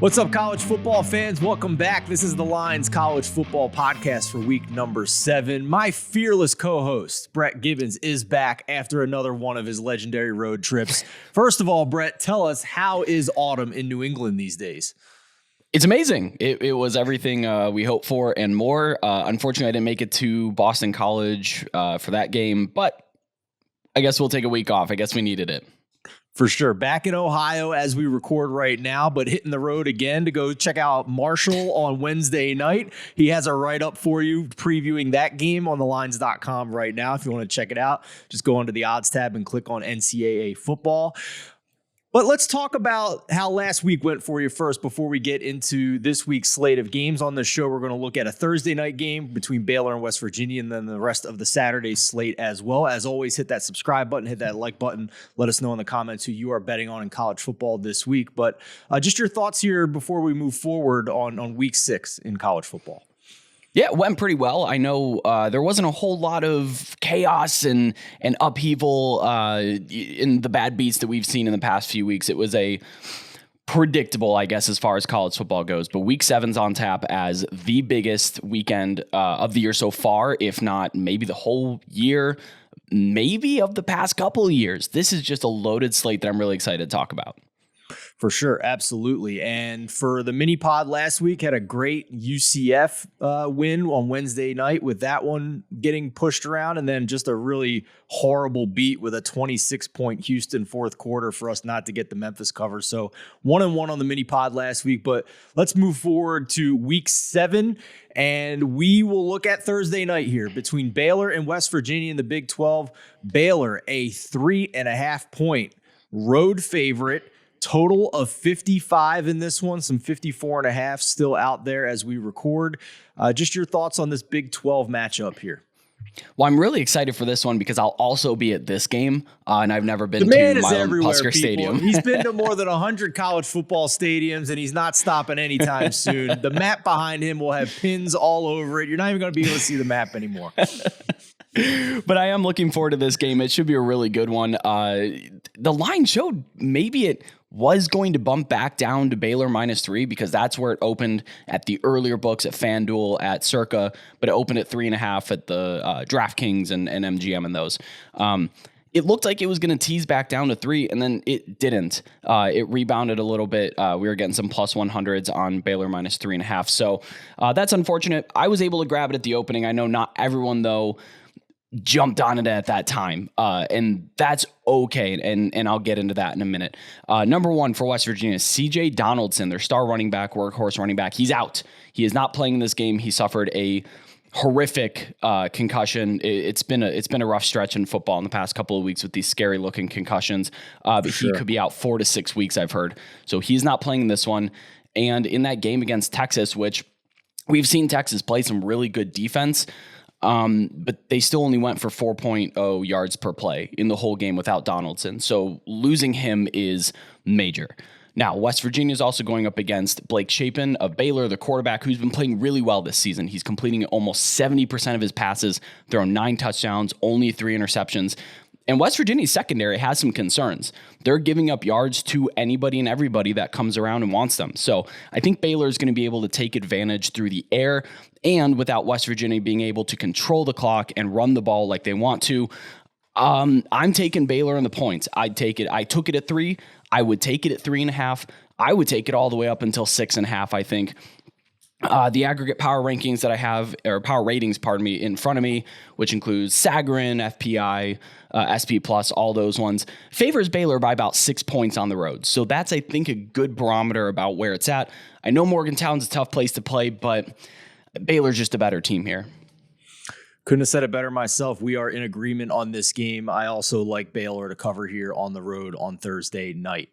What's up, college football fans? Welcome back. This is the Lines College Football Podcast for week number 7. My fearless co-host, Brett Gibbons, is back after another one of his legendary road trips. First of all, Brett, tell us, how is autumn in New England these days? It's amazing. It was everything we hoped for and more. Unfortunately, I didn't make it to Boston College for that game, but I guess we'll take a week off. I guess we needed it. For sure. Back in Ohio as we record right now, but hitting the road again to go check out Marshall on Wednesday night. He has a write-up for you previewing that game on thelines.com right now. If you want to check it out, just go onto the odds tab and click on NCAA football. But let's talk about how last week went for you first before we get into this week's slate of games. On this show, we're going to look at a Thursday night game between Baylor and West Virginia, and then the rest of the Saturday slate as well. As always, hit that subscribe button, hit that like button. Let us know in the comments who you are betting on in college football this week. But just your thoughts here before we move forward on week 6 in college football. Yeah, it went pretty well. I know there wasn't a whole lot of chaos and upheaval in the bad beats that we've seen in the past few weeks. It was a predictable, I guess, as far as college football goes. But week 7's on tap as the biggest weekend of the year so far, if not maybe the whole year, maybe of the past couple of years. This is just a loaded slate that I'm really excited to talk about. For sure. Absolutely. And for the mini pod last week, had a great UCF win on Wednesday night with that one getting pushed around, and then just a really horrible beat with a 26-point Houston fourth quarter for us not to get the Memphis cover. So 1-1 on the mini pod last week, but let's move forward to week 7. And we will look at Thursday night here between Baylor and West Virginia in the Big 12. Baylor, a 3.5-point road favorite. Total of 55 in this one, some 54.5 still out there as we record. Just your thoughts on this Big 12 matchup here. Well, I'm really excited for this one because I'll also be at this game, and I've never been to Milan-Husker Stadium. He's been to more than 100 college football stadiums, and he's not stopping anytime soon. The map behind him will have pins all over it. You're not even going to be able to see the map anymore. But I am looking forward to this game. It should be a really good one. The line showed maybe it was going to bump back down to Baylor -3 because that's where it opened at the earlier books at FanDuel, at Circa, but it opened at 3.5 at the DraftKings and MGM and those. It looked like it was going to tease back down to 3, and then it didn't. It rebounded a little bit. We were getting some plus 100s on Baylor -3.5. So that's unfortunate. I was able to grab it at the opening. I know not everyone, though, jumped on it at that time, and that's okay, and I'll get into that in a minute. Number 1 for West Virginia, C.J. Donaldson, their star running back, workhorse running back. He's out. He is not playing in this game. He suffered a horrific concussion. It's been a rough stretch in football in the past couple of weeks with these scary looking concussions, but He could be out 4 to 6 weeks, I've heard. So he's not playing in this one. And in that game against Texas, which we've seen Texas play some really good defense, but they still only went for 4.0 yards per play in the whole game without Donaldson. So losing him is major. Now, West Virginia is also going up against Blake Shapen of Baylor, the quarterback who's been playing really well this season. He's completing almost 70% of his passes, throwing 9 touchdowns, only 3 interceptions. And West Virginia's secondary has some concerns. They're giving up yards to anybody and everybody that comes around and wants them. So I think Baylor is going to be able to take advantage through the air, and without West Virginia being able to control the clock and run the ball like they want to. I'm taking Baylor in the points. I'd take it. I took it at 3. I would take it at 3.5. I would take it all the way up until 6.5, I think. The aggregate power rankings that I have, or power ratings, pardon me, in front of me, which includes Sagarin, FPI, SP+, all those ones, favors Baylor by about 6 points on the road. So that's, I think, a good barometer about where it's at. I know Morgantown's a tough place to play, but Baylor's just a better team here. Couldn't have said it better myself. We are in agreement on this game. I also like Baylor to cover here on the road on Thursday night.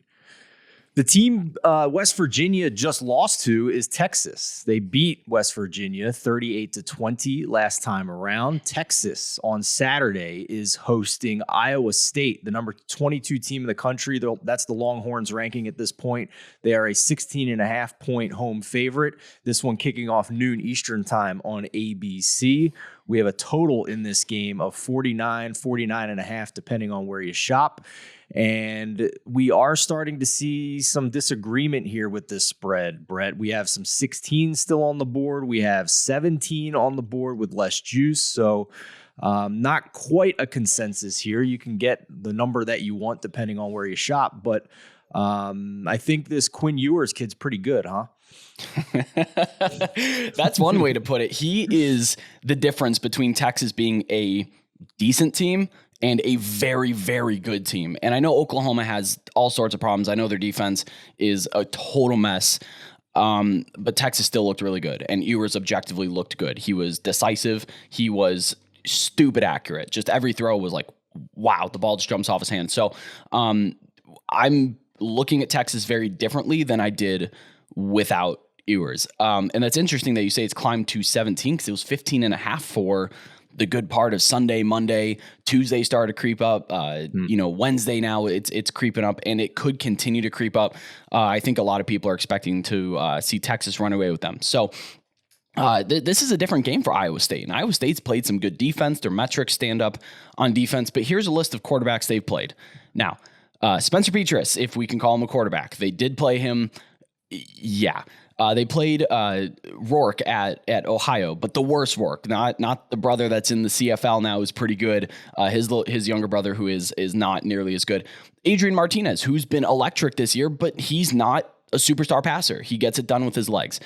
The team West Virginia just lost to is Texas. They beat West Virginia 38-20 last time around. Texas on Saturday is hosting Iowa State, the number 22 team in the country. That's the Longhorns ranking at this point. They are a 16.5-point home favorite. This one kicking off noon Eastern time on ABC. We have a total in this game of 49.5, depending on where you shop. And we are starting to see some disagreement here with this spread, Brett. We have some 16 still on the board. We have 17 on the board with less juice. So not quite a consensus here. You can get the number that you want depending on where you shop. But I think this Quinn Ewers kid's pretty good, huh? That's one way to put it. He is the difference between Texas being a decent team and a very, very good team. And I know Oklahoma has all sorts of problems. I know their defense is a total mess. But Texas still looked really good. And Ewers objectively looked good. He was decisive. He was stupid accurate. Just every throw was like, wow, the ball just jumps off his hand. So I'm looking at Texas very differently than I did without Ewers. And that's interesting that you say it's climbed to 17 because it was 15.5 for the good part of Sunday, Monday. Tuesday started to creep up. Wednesday now it's creeping up, and it could continue to creep up. I think a lot of people are expecting to see Texas run away with them. So this is a different game for Iowa State, and Iowa State's played some good defense. Their metrics stand up on defense, but here's a list of quarterbacks they've played. Now, Spencer Petras, if we can call him a quarterback, they did play him. Yeah. They played Rourke at Ohio, but the worst Rourke, not the brother that's in the CFL now, is pretty good. His younger brother, who is not nearly as good. Adrian Martinez, who's been electric this year, but he's not a superstar passer. He gets it done with his legs.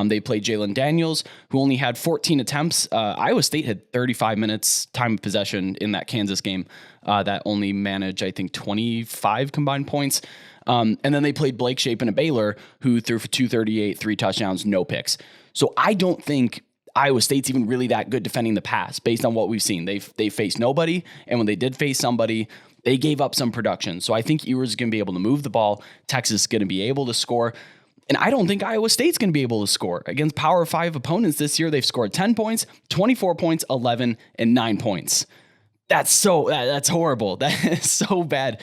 They played Jalen Daniels, who only had 14 attempts. Iowa State had 35 minutes time of possession in that Kansas game that only managed, I think, 25 combined points. And then they played Blake Shapen at Baylor, who threw for 238, 3 touchdowns, no picks. So I don't think Iowa State's even really that good defending the pass based on what we've seen. They faced nobody, and when they did face somebody, they gave up some production. So I think Ewers is going to be able to move the ball. Texas is going to be able to score. And I don't think Iowa State's going to be able to score. Against Power 5 opponents this year, they've scored 10 points, 24 points, 11, and 9 points. That's horrible. That is so bad.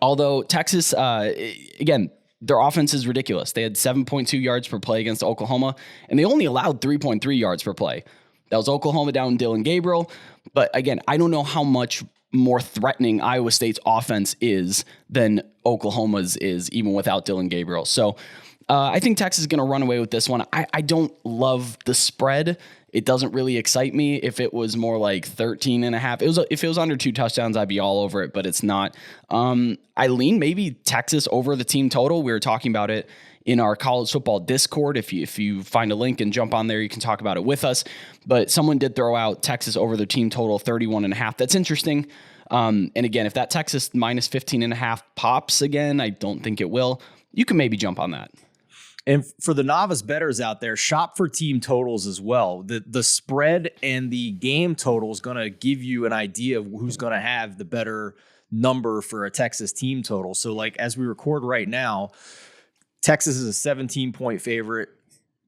Although Texas, again, their offense is ridiculous. They had 7.2 yards per play against Oklahoma, and they only allowed 3.3 yards per play. That was Oklahoma down Dylan Gabriel. But again, I don't know how much more threatening Iowa State's offense is than Oklahoma's is, even without Dylan Gabriel. So I think Texas is going to run away with this one. I don't love the spread. It doesn't really excite me. If it was more like 13.5, if it was under 2 touchdowns, I'd be all over it, but it's not. I lean maybe Texas over the team total. We were talking about it in our college football Discord. If you find a link and jump on there, you can talk about it with us. But someone did throw out Texas over the team total 31.5. That's interesting. And again, if that Texas minus 15.5 pops again, I don't think it will. You can maybe jump on that. And for the novice bettors out there, shop for team totals as well. The spread and the game total is going to give you an idea of who's going to have the better number for a Texas team total. So like as we record right now, Texas is a 17-point favorite,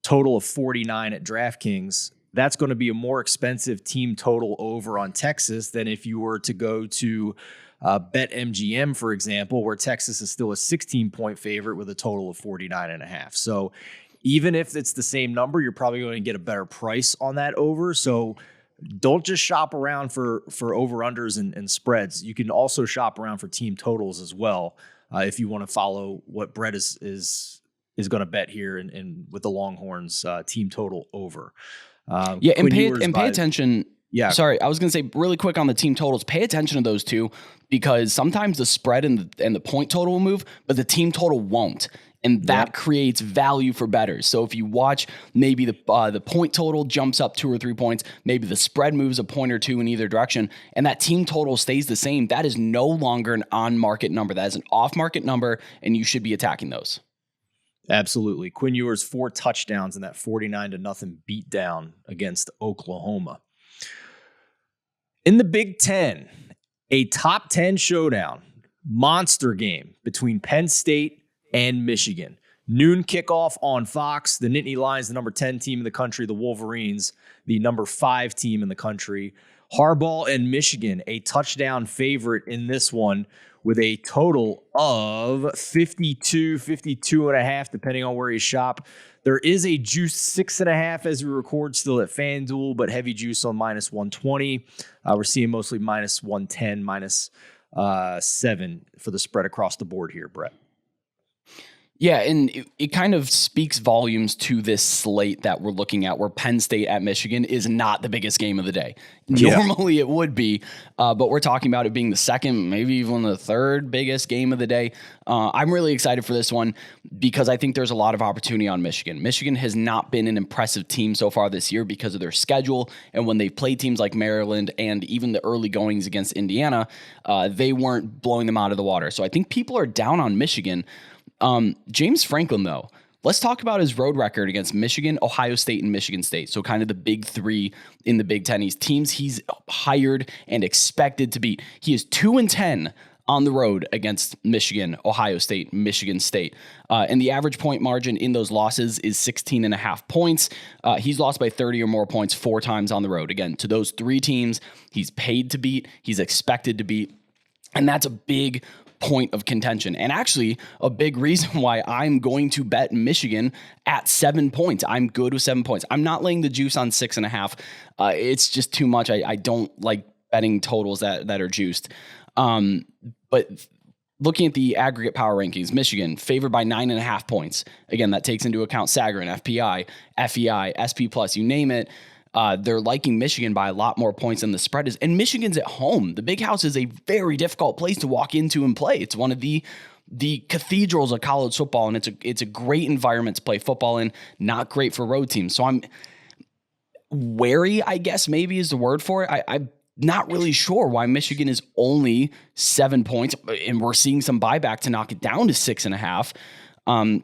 total of 49 at DraftKings. That's going to be a more expensive team total over on Texas than if you were to go to BetMGM, for example, where Texas is still a 16-point favorite with a total of 49.5. So even if it's the same number, you're probably going to get a better price on that over. So don't just shop around for over-unders and spreads. You can also shop around for team totals as well if you want to follow what Brett is going to bet here and with the Longhorns team total over. And pay attention. Yeah. Sorry, I was going to say really quick on the team totals, pay attention to those two, because sometimes the spread and the point total will move, but the team total won't. And that creates value for bettors. So if you watch, maybe the point total jumps up 2 or 3 points, maybe the spread moves a point or 2 in either direction, and that team total stays the same, that is no longer an on-market number. That is an off-market number, and you should be attacking those. Absolutely. Quinn Ewers 4 touchdowns in that 49-0 beatdown against Oklahoma. In the Big Ten, a top 10 showdown, monster game between Penn State and Michigan. Noon kickoff on Fox. The Nittany Lions, the number 10 team in the country. The Wolverines, the number 5 team in the country. Harbaugh and Michigan, a touchdown favorite in this one with a total of 52.5, depending on where you shop. There is a juice 6.5 as we record still at FanDuel, but heavy juice on minus 120. We're seeing mostly minus 110, minus 7 for the spread across the board here, Brett. Yeah, and it kind of speaks volumes to this slate that we're looking at, where Penn State at Michigan is not the biggest game of the day. Yeah. Normally it would be, but we're talking about it being the second, maybe even the third biggest game of the day. I'm really excited for this one because I think there's a lot of opportunity on Michigan. Michigan has not been an impressive team so far this year because of their schedule, and when they've played teams like Maryland and even the early goings against Indiana, they weren't blowing them out of the water. So I think people are down on Michigan. James Franklin, though, let's talk about his road record against Michigan, Ohio State, and Michigan State. So kind of the big three in the Big Ten. Teams he's hired and expected to beat. He is 2-10 on the road against Michigan, Ohio State, Michigan State. And the average point margin in those losses is 16.5 points. He's lost by 30 or more points 4 times on the road. Again, to those 3 teams, he's paid to beat, he's expected to beat. And that's a big point of contention, and actually a big reason why I'm going to bet Michigan at 7 points. I'm good with 7 points. I'm not laying the juice on 6.5. It's just too much. I don't like betting totals that are juiced. But looking at the aggregate power rankings, Michigan favored by 9.5 points. Again, that takes into account Sagarin, FPI, FEI, SP+, you name it. They're liking Michigan by a lot more points than the spread is. And Michigan's at home. The Big House is a very difficult place to walk into and play. It's one of the cathedrals of college football, and it's a great environment to play football in, not great for road teams. So I'm wary, I guess maybe is the word for it. I'm not really sure why Michigan is only 7 points, and we're seeing some buyback to knock it down to 6.5.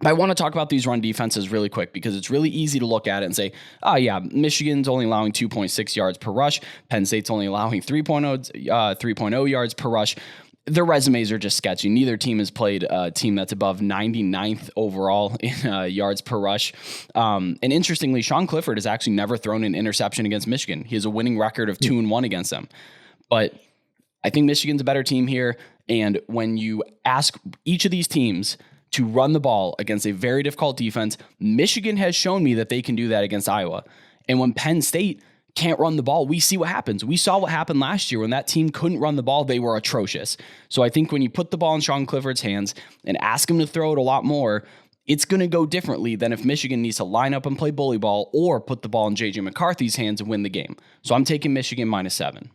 I want to talk about these run defenses really quick because it's really easy to look at it and say, oh yeah, Michigan's only allowing 2.6 yards per rush. Penn State's only allowing 3.0 yards per rush. Their resumes are just sketchy. Neither team has played a team that's above 99th overall in yards per rush. And interestingly, Sean Clifford has actually never thrown an interception against Michigan. He has a winning record of 2-1 against them. But I think Michigan's a better team here. And when you ask each of these teams to run the ball against a very difficult defense, Michigan has shown me that they can do that against Iowa. And when Penn State can't run the ball, we see what happens. We saw what happened last year when that team couldn't run the ball. They were atrocious. So I think when you put the ball in Sean Clifford's hands and ask him to throw it a lot more, it's going to go differently than if Michigan needs to line up and play bully ball or put the ball in J.J. McCarthy's hands and win the game. So I'm taking Michigan -7.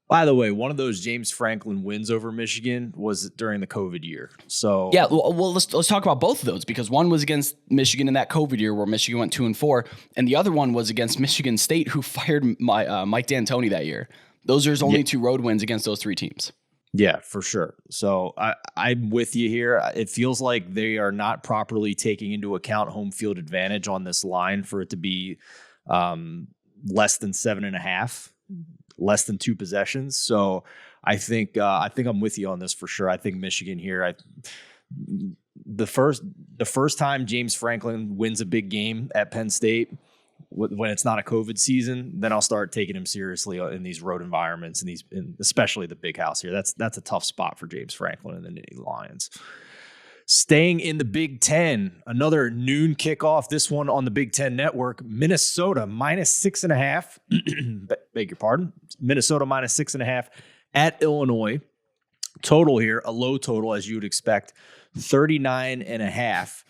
By the way, one of those James Franklin wins over Michigan was during the COVID year. So yeah, well, let's talk about both of those, because one was against Michigan in that COVID year where Michigan went 2-4, and the other one was against Michigan State, who fired Mike D'Antoni that year. Those are his only 2 road wins against those 3 teams. Yeah, for sure. So I'm with you here. It feels like they are not properly taking into account home field advantage on this line for it to be less than 7.5. Less than 2 possessions. So I think I'm with you on this for sure. I think Michigan here. The first time James Franklin wins a big game at Penn State when it's not a COVID season, then I'll start taking him seriously in these road environments and especially the Big House here. That's a tough spot for James Franklin and the Nittany Lions. Staying in the Big Ten, another noon kickoff, this one on the Big Ten Network. Minnesota -6.5. Beg your pardon. Minnesota -6.5 at Illinois. Total here, a low total as you would expect, 39.5.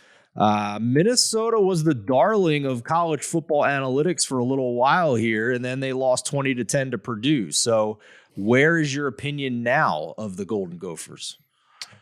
Minnesota was the darling of college football analytics for a little while here, and then they lost 20-10 to Purdue. So where is your opinion now of the Golden Gophers?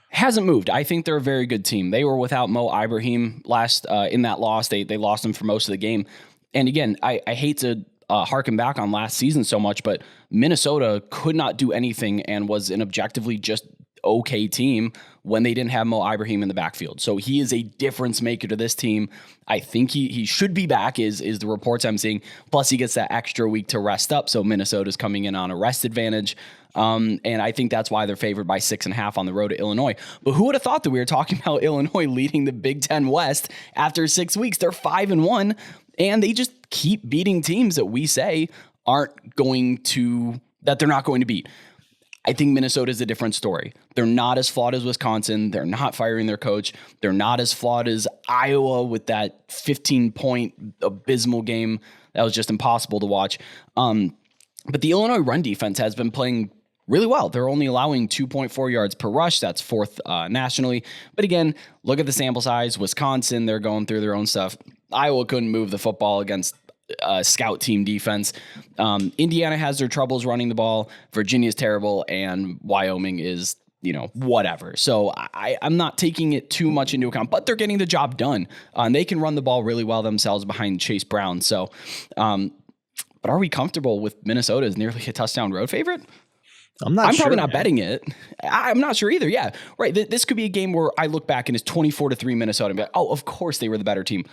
Hasn't moved. I think they're a very good team. They were without Mo Ibrahim last in that loss. They lost him for most of the game. And again, I hate to harken back on last season so much, but Minnesota could not do anything and was an objectively just okay team when they didn't have Mo Ibrahim in the backfield. So he is a difference maker to this team. I think he should be back is the reports I'm seeing. Plus he gets that extra week to rest up. So Minnesota's coming in on a rest advantage. And I think that's why they're favored by 6.5 on the road to Illinois. But who would have thought that we were talking about Illinois leading the Big Ten West after 6 weeks? They're 5-1, and they just keep beating teams that we say they're not going to beat. I think Minnesota is a different story. They're not as flawed as Wisconsin. They're not firing their coach. They're not as flawed as Iowa with that 15-point abysmal game that was just impossible to watch. But the Illinois run defense has been playing really well. They're only allowing 2.4 yards per rush. That's fourth nationally. But again, look at the sample size. Wisconsin, they're going through their own stuff. Iowa couldn't move the football against scout team defense. Indiana has their troubles running the ball. Virginia's terrible, and Wyoming is, whatever. So I'm not taking it too much into account, but they're getting the job done. And they can run the ball really well themselves behind Chase Brown. So, but are we comfortable with Minnesota as nearly a touchdown road favorite? I'm probably not betting it. I'm not sure either. Yeah, right. This could be a game where I look back and it's 24-3 Minnesota and be like, oh, of course they were the better team.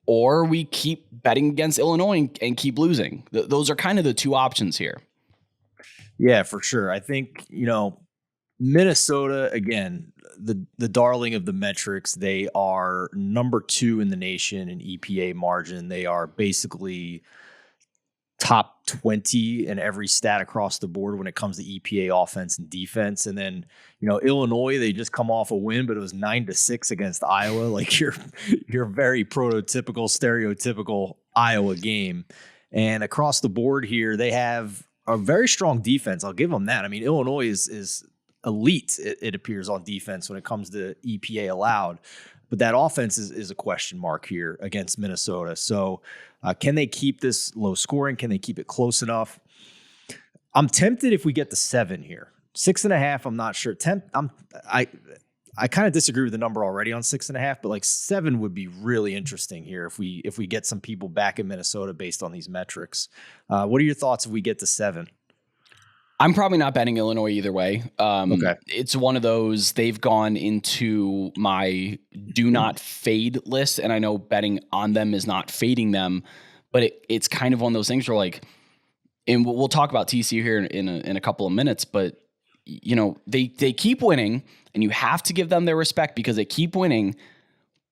Or we keep betting against Illinois and keep losing. Those are kind of the two options here. Yeah, for sure. I think, Minnesota, again, the darling of the metrics, they are number 2 in the nation in EPA margin. They are basically top 20 in every stat across the board when it comes to EPA offense and defense. And then, Illinois, they just come off a win, but it was 9-6 against Iowa. Like your very prototypical, stereotypical Iowa game. And across the board here, they have a very strong defense. I'll give them that. I mean, Illinois is elite, it appears, on defense when it comes to EPA allowed. But that offense is a question mark here against Minnesota. So can they keep this low scoring? Can they keep it close enough? I'm tempted if we get to 7 here. 6.5, I'm not sure. I kind of disagree with the number already on 6.5, but like 7 would be really interesting here if we get some people back in Minnesota based on these metrics. What are your thoughts if we get to 7? I'm probably not betting Illinois either way. Okay. It's one of those, they've gone into my do not fade list, and I know betting on them is not fading them, but it's kind of one of those things where, like, and we'll talk about TCU here in a couple of minutes, but they keep winning, and you have to give them their respect because they keep winning,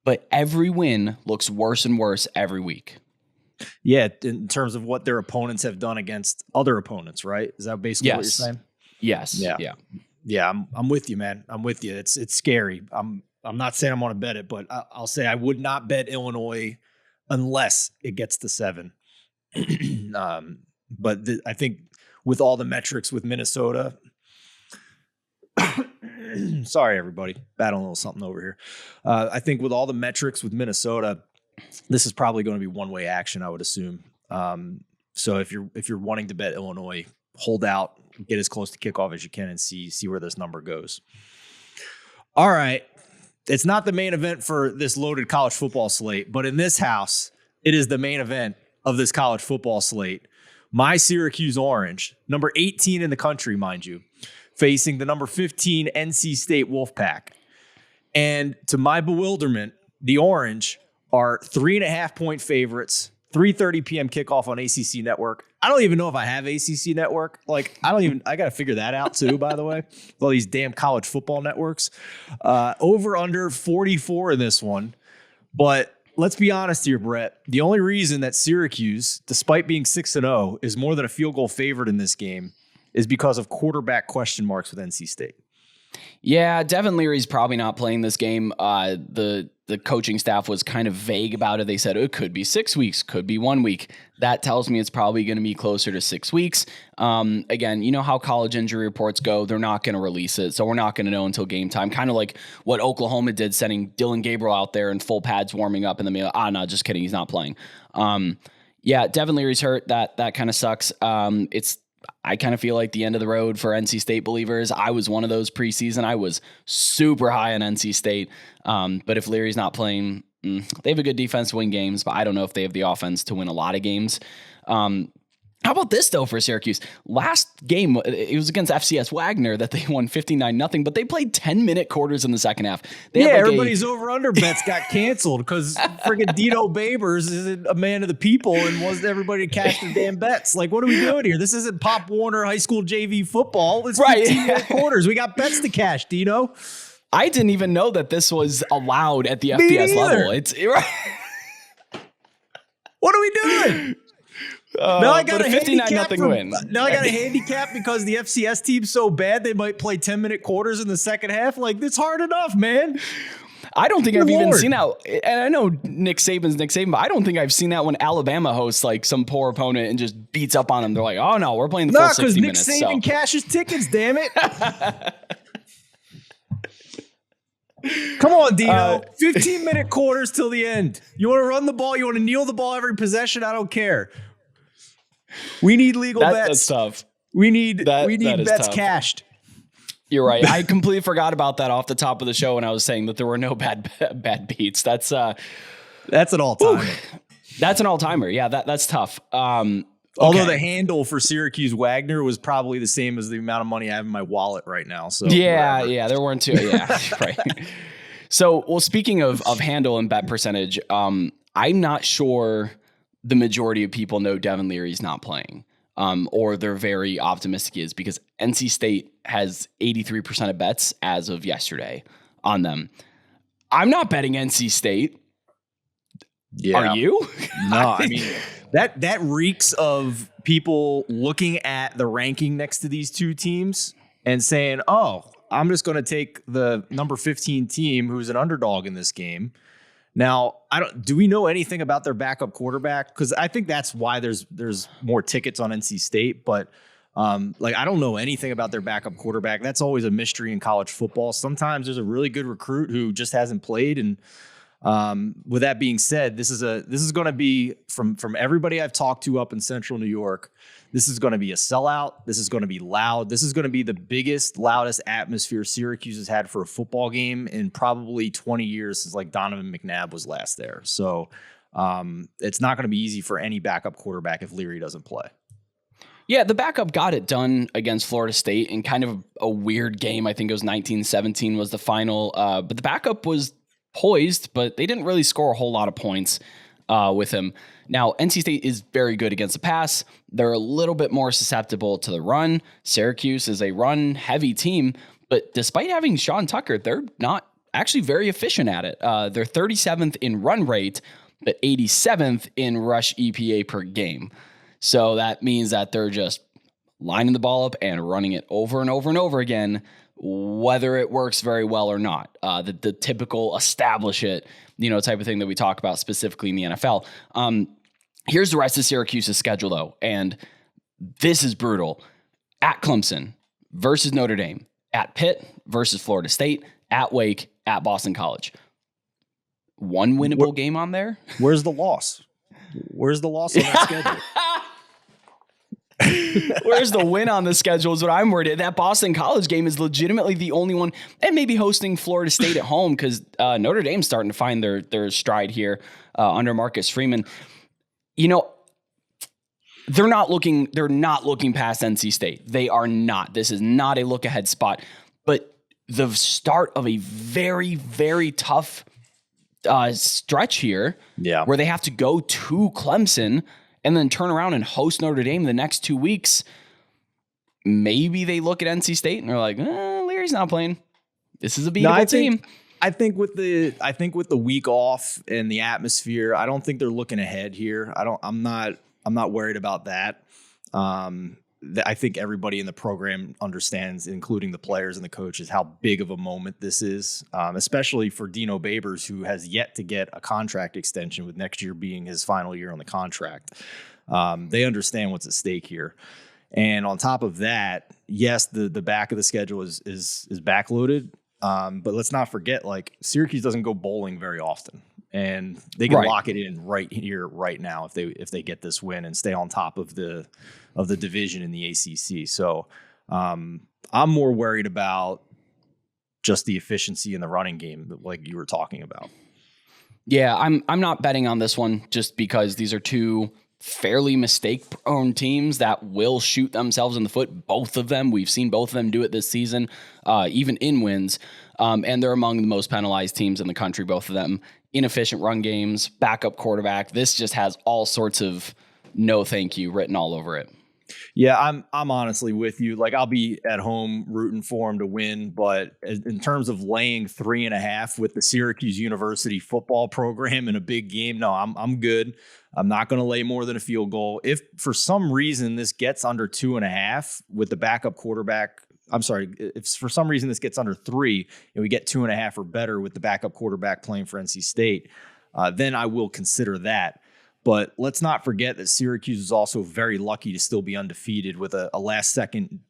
but every win looks worse and worse every week. Yeah, in terms of what their opponents have done against other opponents, right? Is that basically what you're saying? Yes. Yeah. I'm with you, man. I'm with you. It's scary. I'm not saying I'm going to bet it, but I'll say I would not bet Illinois unless it gets to 7. But I think with all the metrics with Minnesota, sorry everybody, battling a little something over here. I think with all the metrics with Minnesota, this is probably going to be one-way action, I would assume. So if you're wanting to bet Illinois, hold out, get as close to kickoff as you can, and see where this number goes. All right, it's not the main event for this loaded college football slate, but in this house, it is the main event of this college football slate. My Syracuse Orange, number 18 in the country, mind you, facing the number 15 NC State Wolfpack. And to my bewilderment, the Orange are 3.5-point favorites, 3:30 p.m. kickoff on ACC Network. I don't even know if I have ACC Network. I got to figure that out too, by the way, with all these damn college football networks. Over under 44 in this one. But let's be honest here, Brett. The only reason that Syracuse, despite being 6-0, is more than a field goal favorite in this game is because of quarterback question marks with NC State. Yeah, Devin Leary's probably not playing this game. The coaching staff was kind of vague about it. They said it could be 6 weeks, could be 1 week. That tells me it's probably going to be closer to 6 weeks. Again, you know how college injury reports go. They're not going to release it, so we're not going to know until game time. Kind of like what Oklahoma did, sending Dylan Gabriel out there in full pads warming up, and then no, just kidding, he's not playing. Yeah, Devin Leary's hurt. That kind of sucks. I kind of feel like the end of the road for NC State believers. I was one of those preseason. I was super high on NC State. But if Leary's not playing, they have a good defense to win games, but I don't know if they have the offense to win a lot of games. How about this, though, for Syracuse? Last game, it was against FCS Wagner that they won 59-0, but they played 10-minute quarters in the second half. Everybody's over-under bets got canceled because friggin' Dino Babers isn't a man of the people and wasn't everybody to cash their damn bets. Like, what are we doing here? This isn't Pop Warner High School JV football. It's 15-minute quarters. We got bets to cash, Dino. I didn't even know that this was allowed at the FBS level. What are we doing? Now I got a 59-0 win. Now I got a handicap because the FCS team's so bad they might play 10-minute quarters in the second half. Like, it's hard enough, man. I don't think I've even seen that. And I know Nick Saban's Nick Saban, but I don't think I've seen that when Alabama hosts like some poor opponent and just beats up on them. They're like, oh no, we're playing the full 60 minutes. Nick Saban cashes tickets, damn it. Come on, Dino. 15-minute quarters till the end. You want to run the ball? You want to kneel the ball every possession? I don't care. We need legal bets. That's tough. We need bets tough. Cashed. You're right. I completely forgot about that off the top of the show when I was saying that there were no bad beats. That's an all-timer. That's an all-timer. Yeah, that's tough. Although the handle for Syracuse Wagner was probably the same as the amount of money I have in my wallet right now. So yeah, there weren't two. Yeah, right. So, well, speaking of handle and bet percentage, I'm not sure the majority of people know Devin Leary's not playing, or they're very optimistic he is, because NC State has 83% of bets as of yesterday on them. I'm not betting NC State. Yeah. Are you? No, I mean, that reeks of people looking at the ranking next to these two teams and saying, oh, I'm just going to take the number 15 team who's an underdog in this game. Now, do we know anything about their backup quarterback? Because I think that's why there's more tickets on NC State. But I don't know anything about their backup quarterback. That's always a mystery in college football. Sometimes there's a really good recruit who just hasn't played. And with that being said, this is going to be from everybody I've talked to up in Central New York. This is going to be a sellout. This is going to be loud. This is going to be the biggest, loudest atmosphere Syracuse has had for a football game in probably 20 years since like Donovan McNabb was last there. So it's not going to be easy for any backup quarterback if Leary doesn't play. Yeah, the backup got it done against Florida State in kind of a weird game. I think it was 19-17 was the final. But the backup was poised, but they didn't really score a whole lot of points with him. Now, NC State is very good against the pass. They're a little bit more susceptible to the run. Syracuse is a run-heavy team, but despite having Sean Tucker, they're not actually very efficient at it. They're 37th in run rate, but 87th in rush EPA per game. So that means that they're just lining the ball up and running it over and over and over again, whether it works very well or not. The typical establish it, type of thing that we talk about specifically in the NFL. Here's the rest of Syracuse's schedule, though, and this is brutal. At Clemson versus Notre Dame, at Pitt versus Florida State, at Wake, at Boston College. One winnable game on there? Where's the loss? Where's the loss on that schedule? Where's the win on the schedule is what I'm worried. That Boston College game is legitimately the only one, and maybe hosting Florida State at home because Notre Dame's starting to find their stride here under Marcus Freeman. They're not looking past NC State. They are not. This is not a look ahead spot. But the start of a very, very tough stretch here, where they have to go to Clemson and then turn around and host Notre Dame the next 2 weeks. Maybe they look at NC State and they're like, Leary's not playing. This is a beatable team. I think with the week off and the atmosphere, I don't think they're looking ahead here. I'm not worried about that. I think everybody in the program understands, including the players and the coaches, how big of a moment this is, especially for Dino Babers, who has yet to get a contract extension, with next year being his final year on the contract. They understand what's at stake here. And on top of that, yes, the back of the schedule is backloaded. But let's not forget, Syracuse doesn't go bowling very often, and they can lock it in right here, right now, if they get this win and stay on top of the division in the ACC. So I'm more worried about just the efficiency in the running game, like you were talking about. Yeah, I'm not betting on this one just because these are two fairly mistake-prone teams that will shoot themselves in the foot. Both of them. We've seen both of them do it this season, even in wins. And they're among the most penalized teams in the country, both of them. Inefficient run games, backup quarterback. This just has all sorts of no thank you written all over it. Yeah, I'm honestly with you. I'll be at home rooting for them to win, but in terms of laying 3.5 with the Syracuse University football program in a big game, no, I'm good. I'm not going to lay more than a field goal. If for some reason this gets under 2.5 with the backup quarterback I'm sorry, if for some reason this gets under 3 and we get 2.5 or better with the backup quarterback playing for NC State, then I will consider that. But let's not forget that Syracuse is also very lucky to still be undefeated with a last-second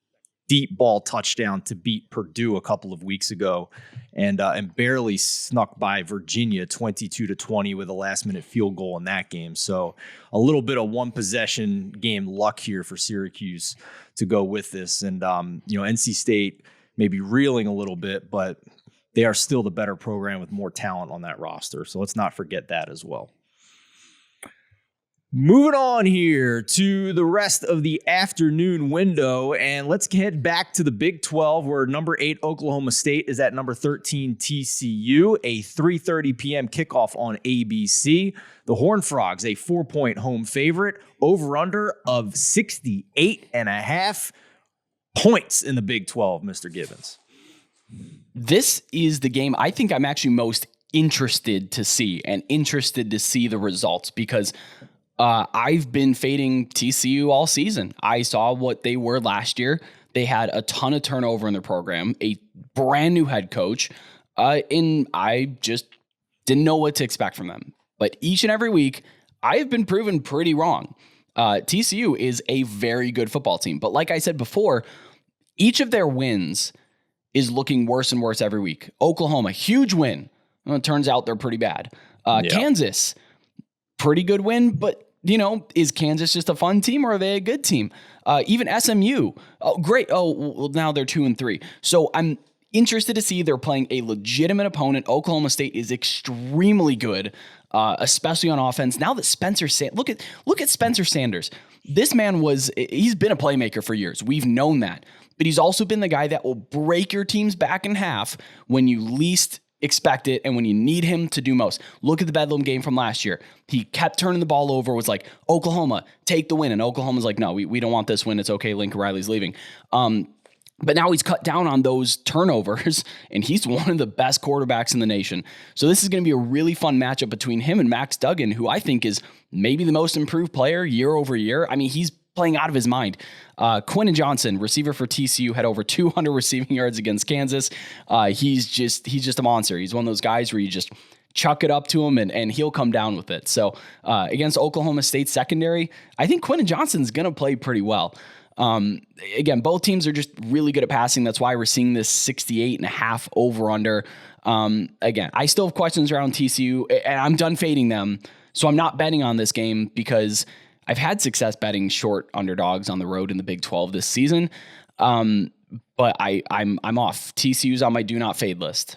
deep ball touchdown to beat Purdue a couple of weeks ago, and barely snuck by Virginia 22-20 with a last-minute field goal in that game. So a little bit of one-possession game luck here for Syracuse to go with this. And NC State may be reeling a little bit, but they are still the better program with more talent on that roster. So let's not forget that as well. Moving on here to the rest of the afternoon window, and let's head back to the Big 12, where number 8 Oklahoma State is at number 13 TCU, a 3:30 p.m. kickoff on ABC. The Horned Frogs, a 4-point home favorite, over-under of 68.5 points in the Big 12, Mr. Gibbons. This is the game I think I'm actually most interested to see the results, because I've been fading TCU all season. I saw what they were last year. They had a ton of turnover in their program, a brand new head coach, and I just didn't know what to expect from them. But each and every week, I have been proven pretty wrong. TCU is a very good football team. But like I said before, each of their wins is looking worse and worse every week. Oklahoma, huge win. Well, it turns out they're pretty bad. Kansas, pretty good win, but is Kansas just a fun team, or are they a good team? Even SMU. Oh, great. Oh, well, now they're 2-3. So I'm interested to see they're playing a legitimate opponent. Oklahoma State is extremely good, especially on offense. Now that look at Spencer Sanders. This man he's been a playmaker for years. We've known that. But he's also been the guy that will break your teams back in half when you least expect it and when you need him to do most. Look at the Bedlam game from last year. He kept turning the ball over, was like, Oklahoma, take the win. And Oklahoma's like, no, we don't want this win. It's okay. Lincoln Riley's leaving. But now he's cut down on those turnovers, and he's one of the best quarterbacks in the nation. So this is going to be a really fun matchup between him and Max Duggan, who I think is maybe the most improved player year over year. I mean, he's playing out of his mind. Quentin Johnson, receiver for TCU, had over 200 receiving yards against Kansas. He's just a monster. He's one of those guys where you just chuck it up to him and he'll come down with it. So against Oklahoma State secondary, I think Quentin Johnson's going to play pretty well. Again, both teams are just really good at passing. That's why we're seeing this 68.5 over under. Again, I still have questions around TCU, and I'm done fading them. So I'm not betting on this game because I've had success betting short underdogs on the road in the Big 12 this season. But I'm off. TCU's on my do not fade list.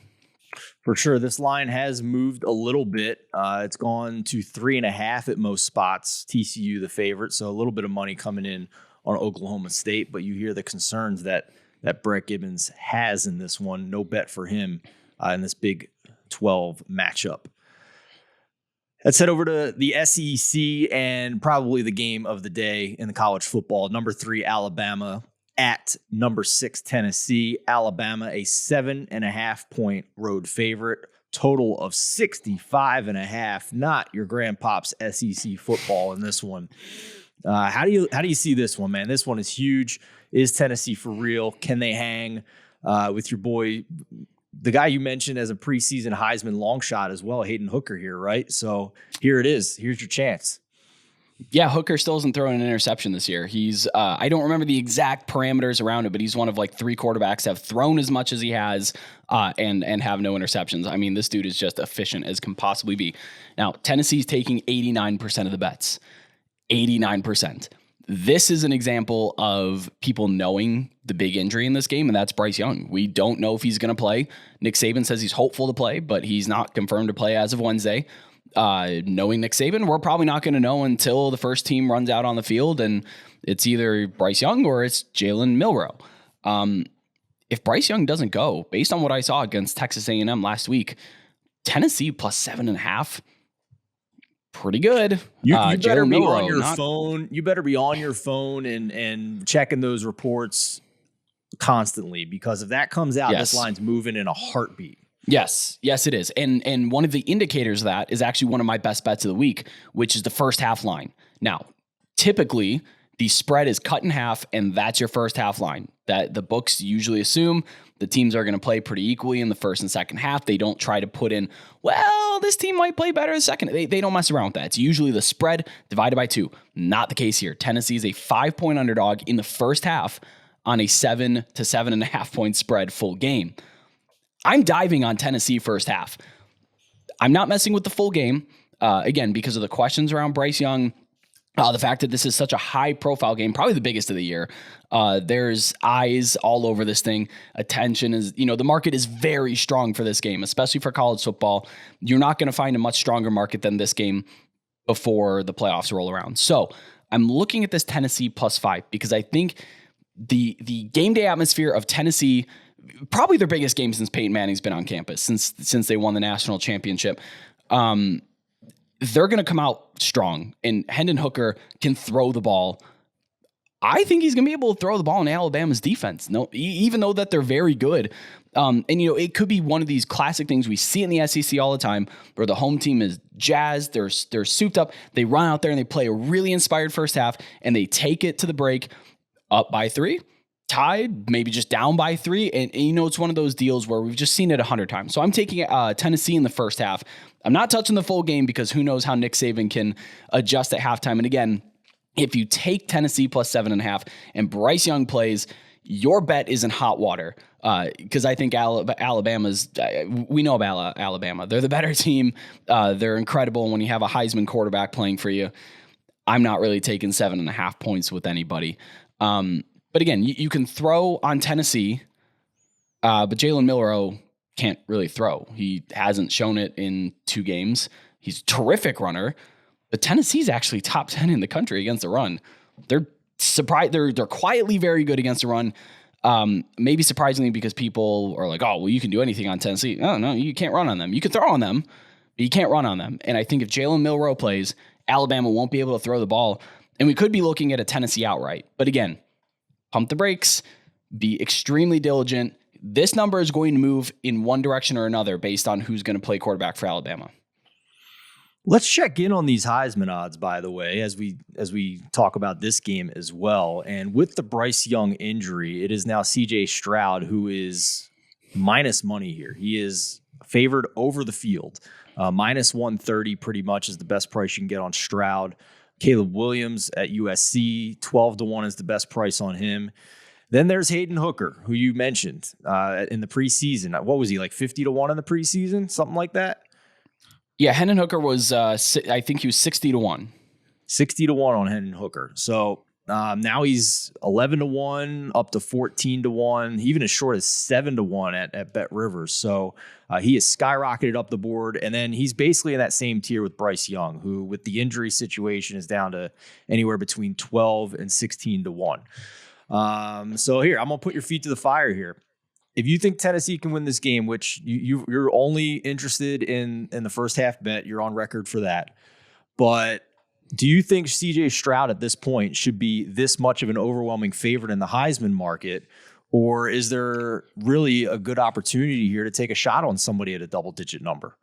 For sure. This line has moved a little bit. It's gone to 3.5 at most spots. TCU, the favorite. So a little bit of money coming in on Oklahoma State, but you hear the concerns that Brett Gibbons has in this one. No bet for him in this Big 12 matchup. Let's head over to the SEC and probably the game of the day in the college football. Number 3, Alabama at number 6, Tennessee. Alabama, a 7.5 point road favorite. Total of 65.5. Not your grandpop's SEC football in this one. How do you see this one, man? This one is huge. Is Tennessee for real? Can they hang with your boy, the guy you mentioned as a preseason Heisman long shot as well, Hayden Hooker here, right? So here it is. Here's your chance. Yeah, Hooker still hasn't thrown an interception this year. He's I don't remember the exact parameters around it, but he's one of like 3 quarterbacks that have thrown as much as he has and have no interceptions. I mean, this dude is just efficient as can possibly be. Now, Tennessee's taking 89% of the bets. 89%. This is an example of people knowing the big injury in this game, and that's Bryce Young. We don't know if he's going to play. Nick Saban says he's hopeful to play, but he's not confirmed to play as of Wednesday. Knowing Nick Saban, we're probably not going to know until the first team runs out on the field, and it's either Bryce Young or it's Jalen Milroe. If Bryce Young doesn't go, based on what I saw against Texas A&M last week, Tennessee plus 7.5, pretty good. You better be on your phone. You better be on your phone and checking those reports constantly, because if that comes out, this line's moving in a heartbeat. Yes, it is. And one of the indicators of that is actually one of my best bets of the week, which is the first half line. Now, typically, the spread is cut in half, and that's your first half line. That the books usually assume the teams are going to play pretty equally in the first and second half. They don't try to put in, well, this team might play better in the second. They don't mess around with that. It's usually the spread divided by 2. Not the case here. Tennessee is a 5-point underdog in the first half on a 7 to 7.5 point spread full game. I'm diving on Tennessee first half. I'm not messing with the full game, again, because of the questions around Bryce Young. The fact that this is such a high-profile game, probably the biggest of the year. There's eyes all over this thing. Attention is, the market is very strong for this game, especially for college football. You're not going to find a much stronger market than this game before the playoffs roll around. So I'm looking at this Tennessee +5 because I think the game day atmosphere of Tennessee, probably their biggest game since Peyton Manning's been on campus, since they won the national championship. They're going to come out strong, and Hendon Hooker can throw the ball. I think he's going to be able to throw the ball in Alabama's defense. No, even though that they're very good. And it could be one of these classic things we see in the SEC all the time where the home team is jazzed, they're souped up, they run out there and they play a really inspired first half and they take it to the break up by 3, tied, maybe just down by 3. And it's one of those deals where we've just seen it 100 times. So I'm taking Tennessee in the first half. I'm not touching the full game because who knows how Nick Saban can adjust at halftime. And again, if you take Tennessee +7.5 and Bryce Young plays, your bet is in hot water. Because I think Alabama's, we know about Alabama. They're the better team. They're incredible. When you have a Heisman quarterback playing for you, I'm not really taking 7.5 points with anybody. But again, you can throw on Tennessee, but Jalen Milroe can't really throw. He hasn't shown it in 2 games. He's a terrific runner, but Tennessee's actually top 10 in the country against the run. They're surprised. They're quietly very good against the run. Maybe surprisingly because people are like, oh, well, you can do anything on Tennessee. No, you can't run on them. You can throw on them, but you can't run on them. And I think if Jalen Milroe plays, Alabama won't be able to throw the ball. And we could be looking at a Tennessee outright. But again, pump the brakes, be extremely diligent. This number is going to move in one direction or another based on who's going to play quarterback for Alabama. Let's check in on these Heisman odds, by the way, as we talk about this game as well. And with the Bryce Young injury, it is now CJ Stroud who is minus money here. He is favored over the field. Minus 130 pretty much is the best price you can get on Stroud. Caleb Williams at USC, 12-1 is the best price on him. Then there's Hendon Hooker, who you mentioned in the preseason. What was he, like 50-1 in the preseason? Something like that? Yeah, Hendon Hooker was, I think he was 60-1. 60-1 on Hendon Hooker. So now he's 11-1 up to 14-1, even as short as 7-1 at Bet Rivers. So he has skyrocketed up the board. And then he's basically in that same tier with Bryce Young, who with the injury situation is down to anywhere between 12 and 16-1. So here, I'm going to put your feet to the fire here. If you think Tennessee can win this game, which you're only interested in the first half bet, you're on record for that. But do you think CJ Stroud at this point should be this much of an overwhelming favorite in the Heisman market? Or is there really a good opportunity here to take a shot on somebody at a double-digit number?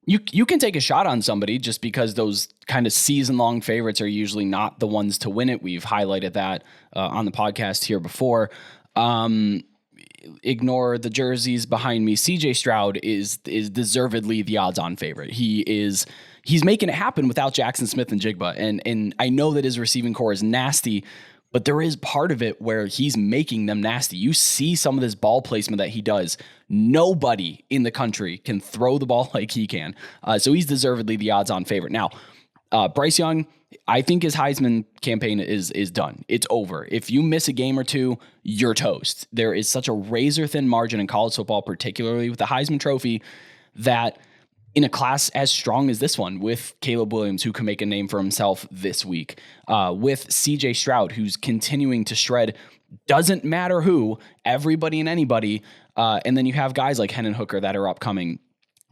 You can take a shot on somebody just because those kind of season-long favorites are usually not the ones to win it. We've highlighted that on the podcast here before. Ignore the jerseys behind me. CJ Stroud is deservedly the odds-on favorite. He's making it happen without Jackson Smith and Jigba. And I know that his receiving core is nasty, but there is part of it where he's making them nasty. You see some of this ball placement that he does. Nobody in the country can throw the ball like he can. So he's deservedly the odds-on favorite. Now, Bryce Young, I think his Heisman campaign is done. It's over. If you miss a game or two, you're toast. There is such a razor-thin margin in college football, particularly with the Heisman Trophy, that in a class as strong as this one, with Caleb Williams, who can make a name for himself this week, with CJ Stroud, who's continuing to shred, doesn't matter who, everybody and anybody, and then you have guys like Hendon Hooker that are upcoming.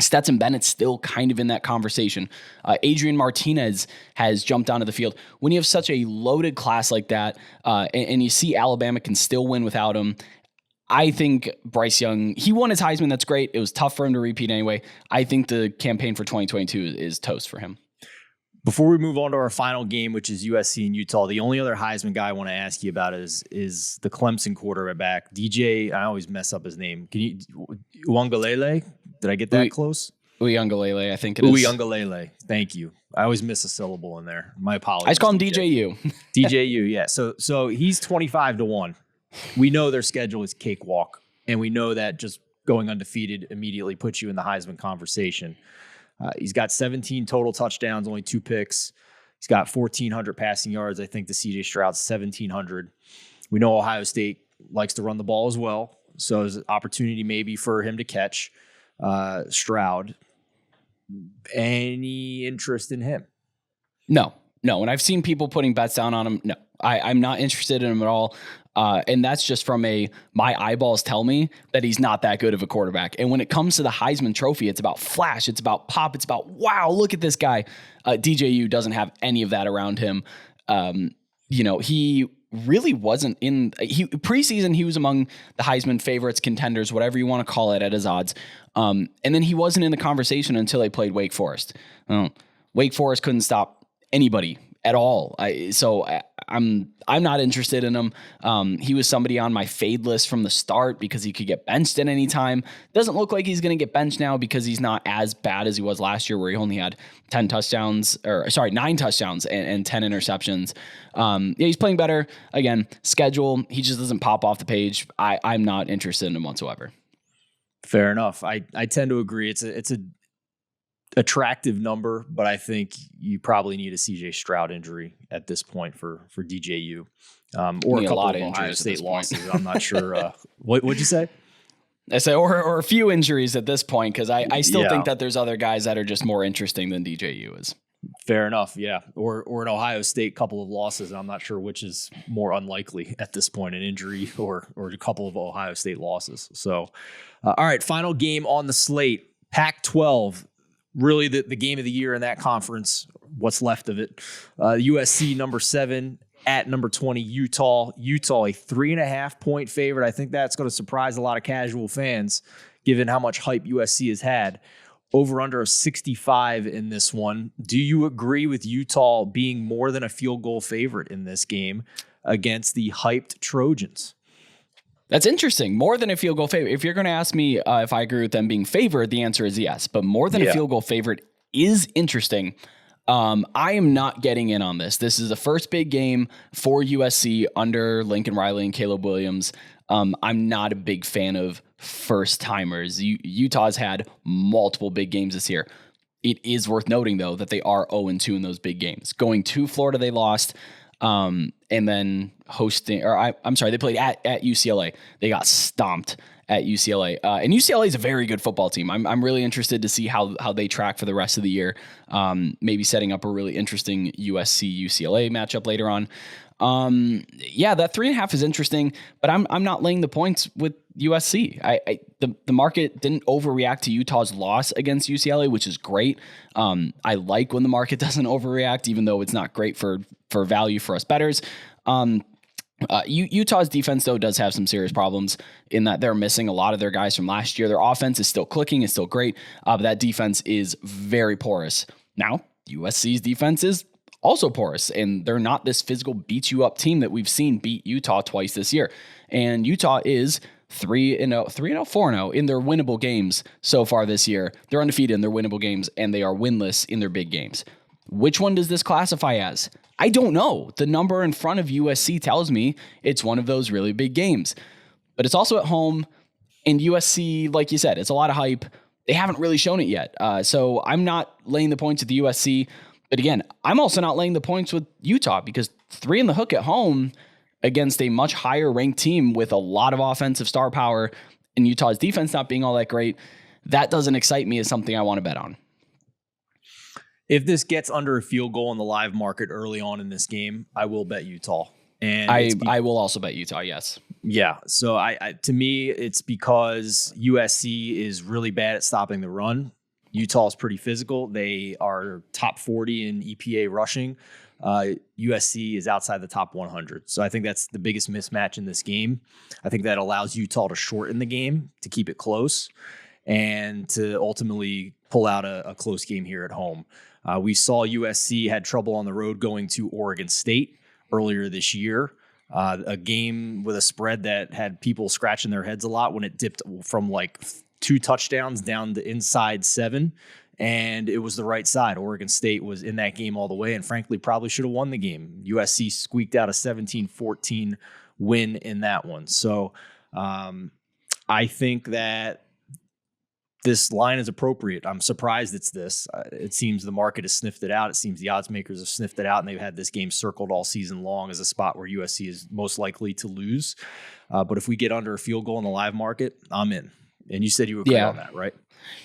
Stetson Bennett's still kind of in that conversation. Adrian Martinez has jumped onto the field. When you have such a loaded class like that, and you see Alabama can still win without him, I think Bryce Young, he won his Heisman. That's great. It was tough for him to repeat anyway. I think the campaign for 2022 is toast for him. Before we move on to our final game, which is USC and Utah, the only other Heisman guy I want to ask you about is the Clemson quarterback, DJ. I always mess up his name. Can you Uiagalelei? Did I get that close? Uiagalelei, I think it is. Uiagalelei. Thank you. I always miss a syllable in there. My apologies. I just call him DJU. DJU, yeah. So he's 25-1. We know their schedule is cakewalk, and we know that just going undefeated immediately puts you in the Heisman conversation. He's got 17 total touchdowns, only 2 picks. He's got 1,400 passing yards. I think the CJ Stroud's 1,700. We know Ohio State likes to run the ball as well, so there's an opportunity maybe for him to catch Stroud. Any interest in him? No. And I've seen people putting bets down on him. No, I'm not interested in him at all. And that's just from my eyeballs tell me that he's not that good of a quarterback. And when it comes to the Heisman Trophy, it's about flash, it's about pop, it's about, wow, look at this guy. DJU doesn't have any of that around him. He really wasn't preseason. He was among the Heisman favorites, contenders, whatever you want to call it, at his odds. And then he wasn't in the conversation until they played Wake Forest. Wake Forest couldn't stop anybody at all. I'm not interested in him. He was somebody on my fade list from the start because he could get benched at any time. Doesn't look like he's going to get benched now because he's not as bad as he was last year, where he only had 9 touchdowns and 10 interceptions. He's playing better. Again, schedule, he just doesn't pop off the page. I'm not interested in him whatsoever. Fair enough. I tend to agree. It's a attractive number, but I think you probably need a CJ Stroud injury at this point for DJU, or a couple of Ohio State losses. I'm not sure. What'd you say? I say, or a few injuries at this point, because I still think that there's other guys that are just more interesting than DJU is. Fair enough, yeah. Or an Ohio State couple of losses. I'm not sure which is more unlikely at this point, an injury or a couple of Ohio State losses. So, all right, final game on the slate, Pac-12. Really the game of the year in that conference, what's left of it. USC number 7 at number 20, Utah. Utah, a 3.5-point favorite. I think that's going to surprise a lot of casual fans, given how much hype USC has had. Over under 65 in this one. Do you agree with Utah being more than a field goal favorite in this game against the hyped Trojans? That's interesting. More than a field goal favorite. If you're going to ask me if I agree with them being favored, the answer is yes. But more than a field goal favorite is interesting. I am not getting in on this. This is the first big game for USC under Lincoln Riley and Caleb Williams. I'm not a big fan of first timers. Utah's had multiple big games this year. It is worth noting, though, that they are 0-2 in those big games. Going to Florida, they lost. And then they played at UCLA. They got stomped at UCLA. And UCLA is a very good football team. I'm really interested to see how they track for the rest of the year. Maybe setting up a really interesting USC UCLA matchup later on. That 3.5 is interesting, but I'm not laying the points with USC. The market didn't overreact to Utah's loss against UCLA, which is great. I like when the market doesn't overreact, even though it's not great for value for us bettors. Utah's defense, though, does have some serious problems in that they're missing a lot of their guys from last year. Their offense is still clicking, it's still great, but that defense is very porous. Now, USC's defense is also porous, and they're not this physical beat you up team that we've seen beat Utah twice this year. And Utah is 3-0, 4-0 in their winnable games so far this year. They're undefeated in their winnable games, and they are winless in their big games. Which one does this classify as? I don't know. The number in front of USC tells me it's one of those really big games. But it's also at home, and USC, like you said, it's a lot of hype. They haven't really shown it yet. So I'm not laying the points with the USC. But again, I'm also not laying the points with Utah because 3 in the hook at home against a much higher ranked team with a lot of offensive star power and Utah's defense not being all that great, that doesn't excite me as something I want to bet on. If this gets under a field goal in the live market early on in this game, I will bet Utah. And I will also bet Utah, yes. Yeah. So to me, it's because USC is really bad at stopping the run. Utah is pretty physical. They are top 40 in EPA rushing. USC is outside the top 100. So I think that's the biggest mismatch in this game. I think that allows Utah to shorten the game, to keep it close, and to ultimately pull out a close game here at home. We saw USC had trouble on the road going to Oregon State earlier this year. A game with a spread that had people scratching their heads a lot when it dipped from like 2 touchdowns down to inside 7. And it was the right side. Oregon State was in that game all the way and frankly probably should have won the game. USC squeaked out a 17-14 win in that one. So I think that this line is appropriate. I'm surprised it's this. It seems the market has sniffed it out. It seems the odds makers have sniffed it out, and they've had this game circled all season long as a spot where USC is most likely to lose. But if we get under a field goal in the live market, I'm in. And you said you agree on that, right?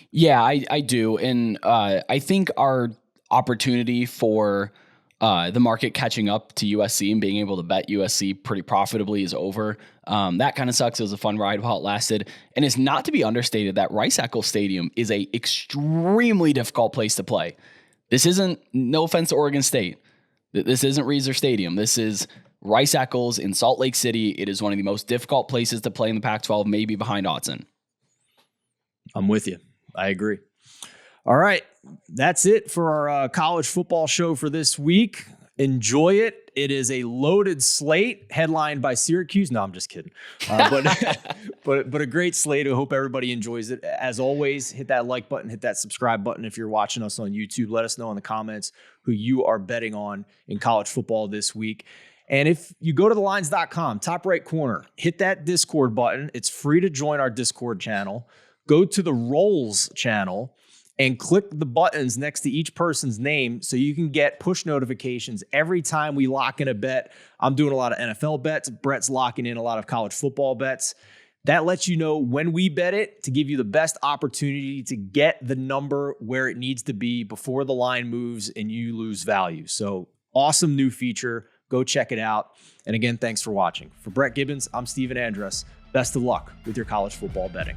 Yeah, I do. And I think our opportunity for the market catching up to USC and being able to bet USC pretty profitably is over. That kind of sucks. It was a fun ride while it lasted. And it's not to be understated that Rice-Eccles Stadium is a extremely difficult place to play. This isn't, no offense to Oregon State, this isn't Reser Stadium. This is Rice-Eccles in Salt Lake City. It is one of the most difficult places to play in the Pac-12, maybe behind Autzen. I'm with you. I agree. All right. That's it for our college football show for this week. Enjoy it. It is a loaded slate headlined by Syracuse. No, I'm just kidding. But a great slate. I hope everybody enjoys it. As always, hit that like button, hit that subscribe button. If you're watching us on YouTube, let us know in the comments who you are betting on in college football this week. And if you go to thelines.com, top right corner, hit that Discord button. It's free to join our Discord channel. Go to the Rolls channel and click the buttons next to each person's name so you can get push notifications every time we lock in a bet. I'm doing a lot of NFL bets. Brett's locking in a lot of college football bets. That lets you know when we bet it to give you the best opportunity to get the number where it needs to be before the line moves and you lose value. So awesome new feature. Go check it out. And again, thanks for watching. For Brett Gibbons, I'm Steven Andress. Best of luck with your college football betting.